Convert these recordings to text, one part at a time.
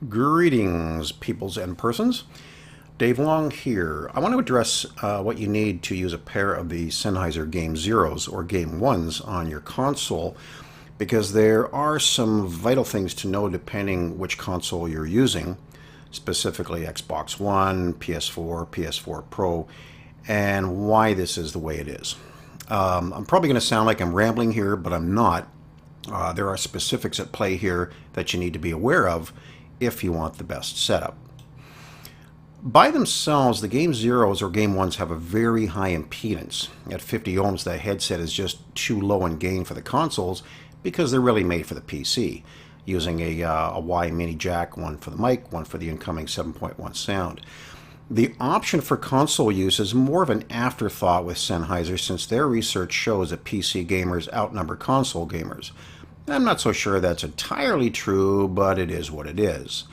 Greetings, peoples and persons. Dave Long here. I want to address what you need to use a pair of the Sennheiser Game Zeros or Game 1s on your console, because there are some vital things to know depending which console you're using, specifically Xbox One, PS4, PS4 Pro, and why this is the way it is. I'm probably going to sound like I'm rambling here, but I'm not. There are specifics at play here that you need to be aware of if you want the best setup. By themselves, the Game Zeros or Game 1s have a very high impedance. At 50 ohms, the headset is just too low in gain for the consoles because they're really made for the PC, using a Y mini jack, one for the mic, one for the incoming 7.1 sound. The option for console use is more of an afterthought with Sennheiser, since their research shows that PC gamers outnumber console gamers. I'm not so sure that's entirely true, but it is what it is.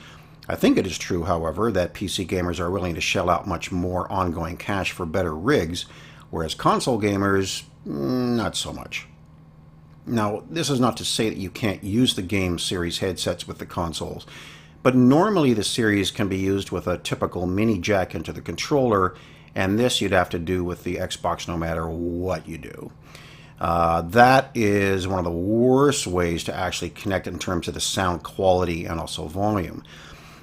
I think it is true, however, that PC gamers are willing to shell out much more ongoing cash for better rigs, whereas console gamers, not so much. Now, this is not to say that you can't use the Game Series headsets with the consoles, but normally the series can be used with a typical mini jack into the controller, and this you'd have to do with the Xbox no matter what you do. That is one of the worst ways to actually connect in terms of the sound quality and also volume.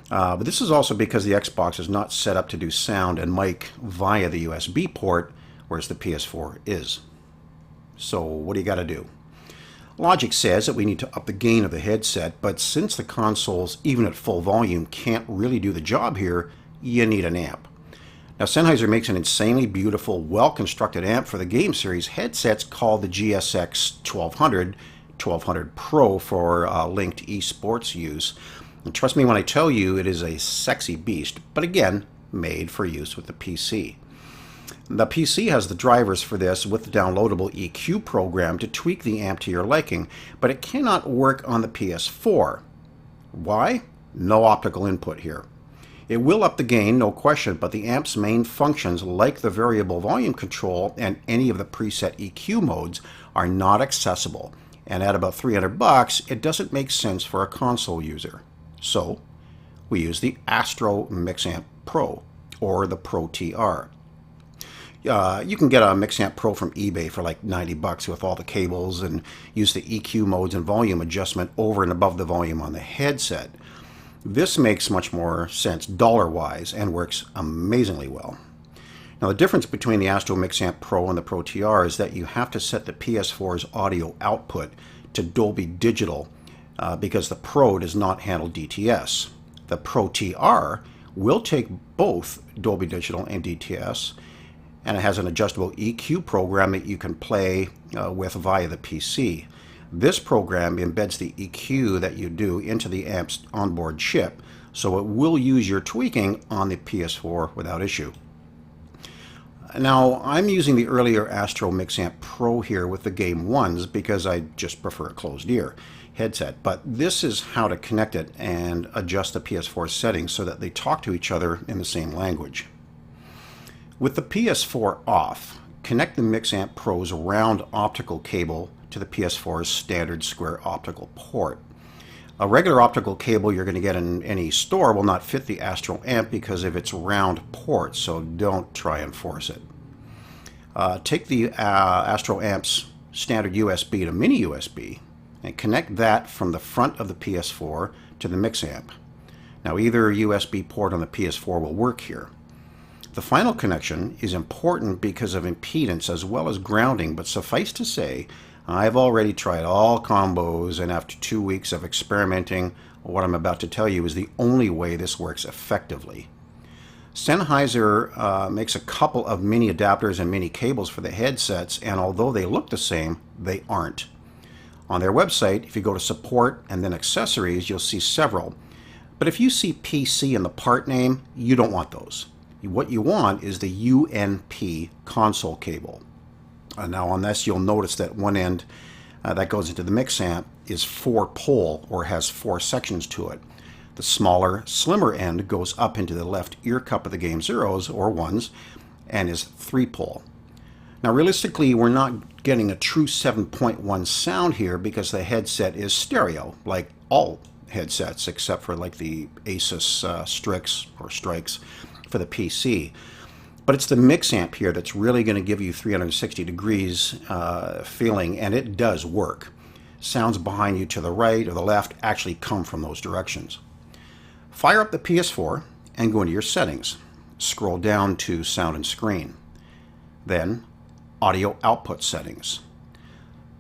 But this is also because the Xbox is not set up to do sound and mic via the USB port, whereas the PS4 is. So what do you got to do? Logic says that we need to up the gain of the headset, but since the consoles, even at full volume, can't really do the job here, you need an amp. Now, Sennheiser makes an insanely beautiful, well-constructed amp for the Game Series headsets called the GSX 1200 Pro for linked esports use. And trust me when I tell you it is a sexy beast, but again, made for use with the PC. The PC has the drivers for this with the downloadable EQ program to tweak the amp to your liking, but it cannot work on the PS4. Why? No optical input here. It will up the gain, no question, but the amp's main functions, like the variable volume control and any of the preset EQ modes, are not accessible. And at about $300, it doesn't make sense for a console user. So, we use the Astro Mixamp Pro, or the Pro TR. You can get a Mixamp Pro from eBay for like $90 with all the cables, and use the EQ modes and volume adjustment over and above the volume on the headset. This makes much more sense dollar-wise and works amazingly well. Now, the difference between the Astro Mixamp Pro and the Pro TR is that you have to set the PS4's audio output to Dolby Digital because the Pro does not handle DTS. The Pro TR will take both Dolby Digital and DTS, and it has an adjustable EQ program that you can play with via the PC. This program embeds the EQ that you do into the amp's onboard chip, so it will use your tweaking on the PS4 without issue. Now, I'm using the earlier Astro Mixamp Pro here with the Game 1s because I just prefer a closed ear headset, but this is how to connect it and adjust the PS4 settings so that they talk to each other in the same language. With the PS4 off, connect the Mixamp Pro's round optical cable to the PS4's standard square optical port. A regular optical cable you're going to get in any store will not fit the Astro amp because of its round port, so don't try and force it. Take the Astro amp's standard USB to mini USB and connect that from the front of the PS4 to the Mixamp. Now, either USB port on the PS4 will work here. The final connection is important because of impedance as well as grounding, but suffice to say, I've already tried all combos, and after 2 weeks of experimenting, what I'm about to tell you is the only way this works effectively. Sennheiser makes a couple of mini adapters and mini cables for the headsets, and although they look the same, they aren't. On their website, if you go to Support and then Accessories, you'll see several. But if you see PC in the part name, you don't want those. What you want is the UNP console cable. Now on this, you'll notice that one end that goes into the Mixamp is 4-pole or has 4 sections to it. The smaller, slimmer end goes up into the left ear cup of the Game Zeros or 1s and is 3-pole. Now realistically, we're not getting a true 7.1 sound here because the headset is stereo, like all headsets, except for like the Asus Strix for the PC. But it's the mix amp here that's really going to give you 360 degrees feeling, and it does work. Sounds behind you to the right or the left actually come from those directions. Fire up the PS4 and go into your settings. Scroll down to sound and screen. Then audio output settings.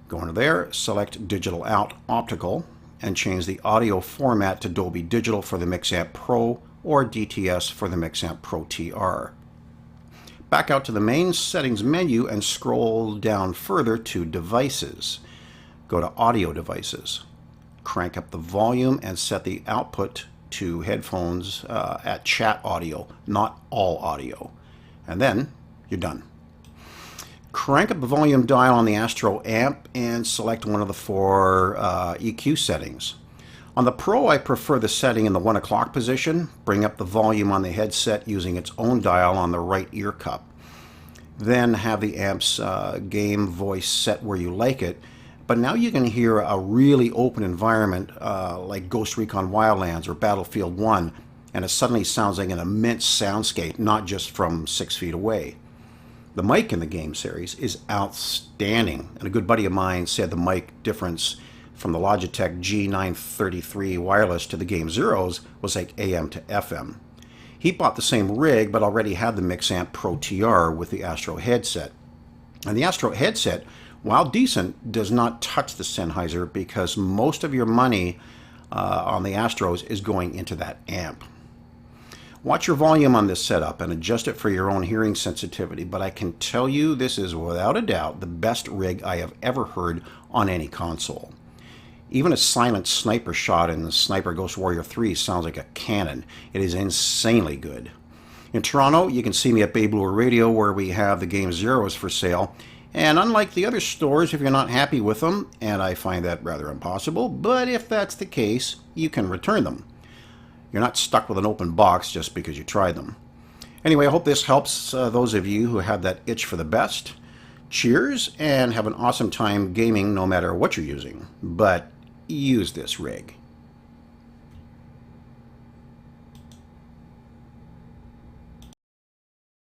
Go into there, select digital out optical, and change the audio format to Dolby Digital for the Mixamp Pro or DTS for the Mixamp Pro TR. Back out to the main settings menu and scroll down further to devices. Go to audio devices. Crank up the volume and set the output to headphones at chat audio, not all audio. And then you're done. Crank up the volume dial on the Astro amp and select one of the 4 EQ settings. On the Pro, I prefer the setting in the 1 o'clock position. Bring up the volume on the headset using its own dial on the right ear cup. Then have the amp's game voice set where you like it. But now you can hear a really open environment like Ghost Recon Wildlands or Battlefield 1, and it suddenly sounds like an immense soundscape, not just from 6 feet away. The mic in the Game Series is outstanding, and a good buddy of mine said the mic difference from the Logitech G933 wireless to the Game Zeros was like AM to FM. He bought the same rig but already had the Mixamp Pro TR with the Astro headset. And the Astro headset, while decent, does not touch the Sennheiser because most of your money on the Astros is going into that amp. Watch your volume on this setup and adjust it for your own hearing sensitivity, but I can tell you this is without a doubt the best rig I have ever heard on any console. Even a silent sniper shot in the Sniper Ghost Warrior 3 sounds like a cannon. It is insanely good. In Toronto, you can see me at Bay Blue Radio where we have the Game Zeros for sale. And unlike the other stores, if you're not happy with them, and I find that rather impossible, but if that's the case, you can return them. You're not stuck with an open box just because you tried them. Anyway, I hope this helps those of you who have that itch for the best. Cheers, and have an awesome time gaming no matter what you're using. But use this rig.